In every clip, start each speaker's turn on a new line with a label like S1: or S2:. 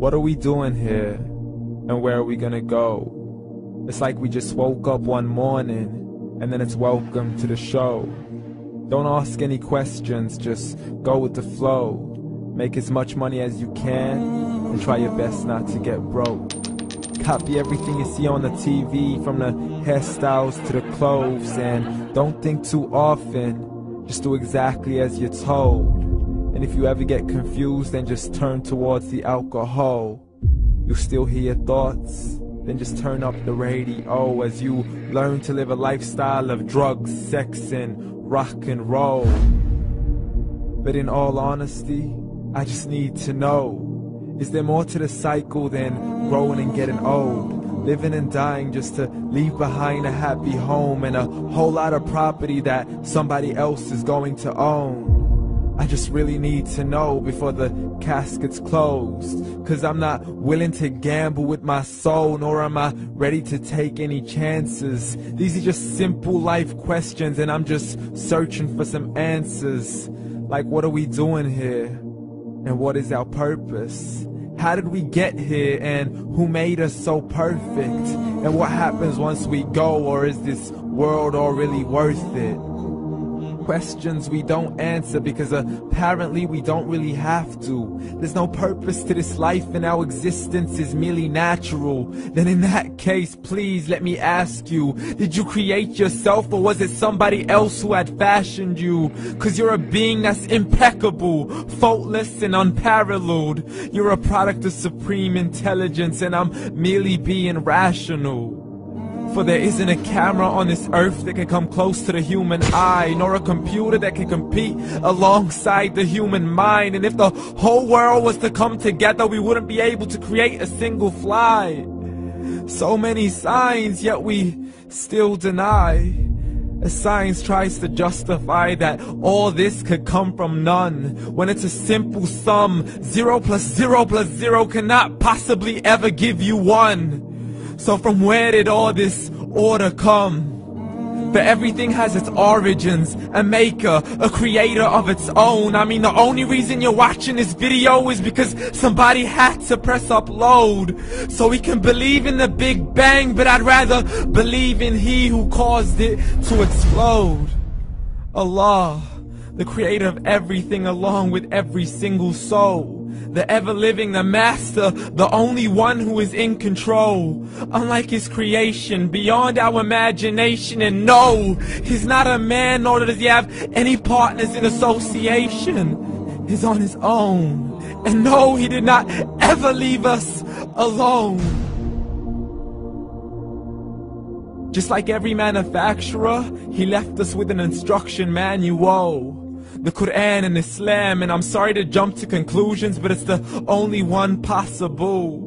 S1: What are we doing here? And where are we gonna go? It's like we just woke up one morning, and then it's welcome to the show. Don't ask any questions, just go with the flow. Make as much money as you can, and try your best not to get broke. Copy everything you see on the TV, from the hairstyles to the clothes, and don't think too often, just do exactly as you're told. And if you ever get confused, then just turn towards the alcohol. You'll still hear your thoughts, then just turn up the radio as you learn to live a lifestyle of drugs, sex, and rock and roll. But in all honesty, I just need to know, is there more to the cycle than growing and getting old? Living and dying just to leave behind a happy home and a whole lot of property that somebody else is going to own. I just really need to know before the casket's closed, 'cause I'm not willing to gamble with my soul, nor am I ready to take any chances. These are just simple life questions, and I'm just searching for some answers. Like, what are we doing here? And what is our purpose? How did we get here, and who made us so perfect? And what happens once we go, or is this world all really worth it? Questions we don't answer because apparently we don't really have to. There's no purpose to this life and our existence is merely natural. Then in that case, please let me ask you, did you create yourself, or was it somebody else who had fashioned you? 'Cause you're a being that's impeccable, faultless and unparalleled. You're a product of supreme intelligence, and I'm merely being rational. For there isn't a camera on this earth that can come close to the human eye, nor a computer that can compete alongside the human mind. And if the whole world was to come together, we wouldn't be able to create a single fly. So many signs, yet we still deny. As science tries to justify that all this could come from none, when it's a simple sum. 0 plus 0 plus 0 cannot possibly ever give you 1. So from where did all this order come? For everything has its origins, a maker, a creator of its own. I mean, the only reason you're watching this video is because somebody had to press upload. So we can believe in the Big Bang, but I'd rather believe in He who caused it to explode. Allah, the creator of everything, along with every single soul. The ever-living, the master, the only one who is in control. Unlike his creation, beyond our imagination. And no, he's not a man, nor does he have any partners in association. He's on his own. And no, he did not ever leave us alone. Just like every manufacturer, he left us with an instruction manual. The Quran and Islam, and I'm sorry to jump to conclusions, but it's the only one possible.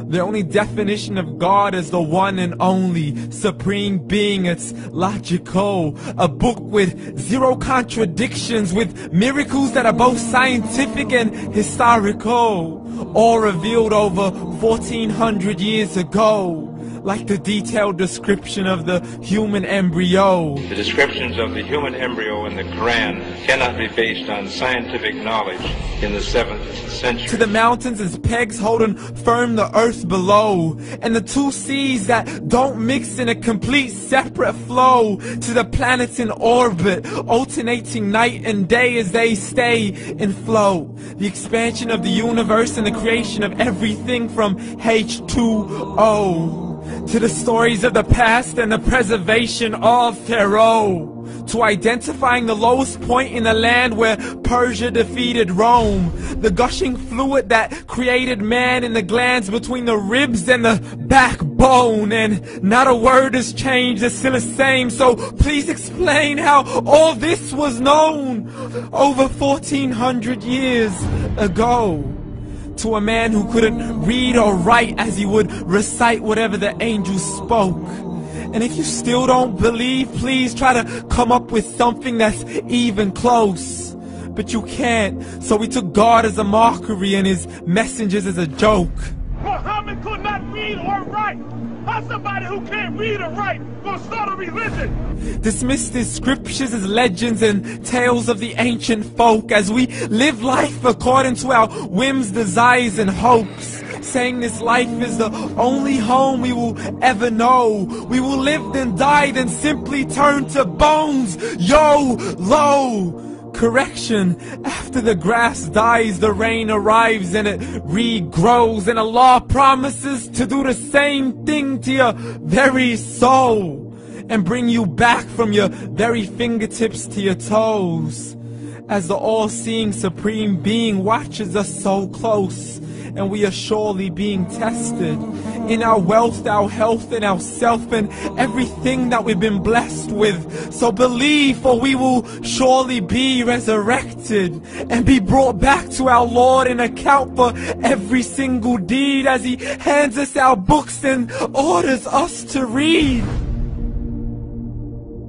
S1: The only definition of God is the one and only supreme being. It's logical, a book with 0 contradictions, with miracles that are both scientific and historical, all revealed over 1400 years ago. Like the detailed description of the human embryo.
S2: The descriptions of the human embryo in the Quran cannot be based on scientific knowledge in the 7th century.
S1: To the mountains as pegs holding firm the earth below, and the 2 seas that don't mix in a complete separate flow. To the planets in orbit, alternating night and day as they stay in flow. The expansion of the universe and the creation of everything from H2O. To the stories of the past and the preservation of Pharaoh. To identifying the lowest point in the land where Persia defeated Rome. The gushing fluid that created man in the glands between the ribs and the backbone. And not a word has changed, it's still the same. So please explain how all this was known over 1400 years ago. To a man who couldn't read or write, as he would recite whatever the angels spoke. And if you still don't believe, please try to come up with something that's even close. But you can't, so we took God as a mockery and his messengers as a joke.
S3: Muhammad could not read or write. How's somebody who can't read or write gonna start a religion?
S1: Dismiss the scriptures as legends and tales of the ancient folk, as we live life according to our whims, desires, and hopes. saying this life is the only home we will ever know. We will live then die then simply turn to bones. YOLO! Correction, after the grass dies, the rain arrives and it regrows, and Allah promises to do the same thing to your very soul and bring you back from your very fingertips to your toes, as the all-seeing supreme being watches us so close, and we are surely being tested in our wealth, our health, and our self, and everything that we've been blessed with. So believe, for we will surely be resurrected and be brought back to our Lord and account for every single deed, as He hands us our books and orders us to read.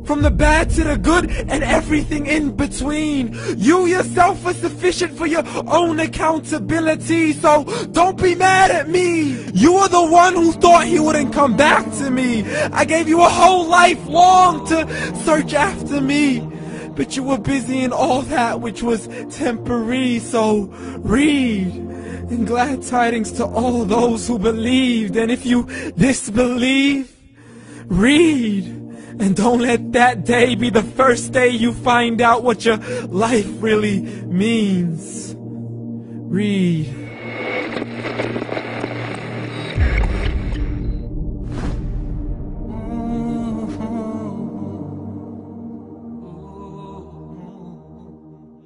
S1: From the bad to the good and everything in between. You yourself are sufficient for your own accountability, so don't be mad at me. You are the one who thought He wouldn't come back to me. I gave you a whole life long to search after me, but you were busy in all that which was temporary. So read, and glad tidings to all those who believed. And if you disbelieve, read. And don't let that day be the first day you find out what your life really means. Read.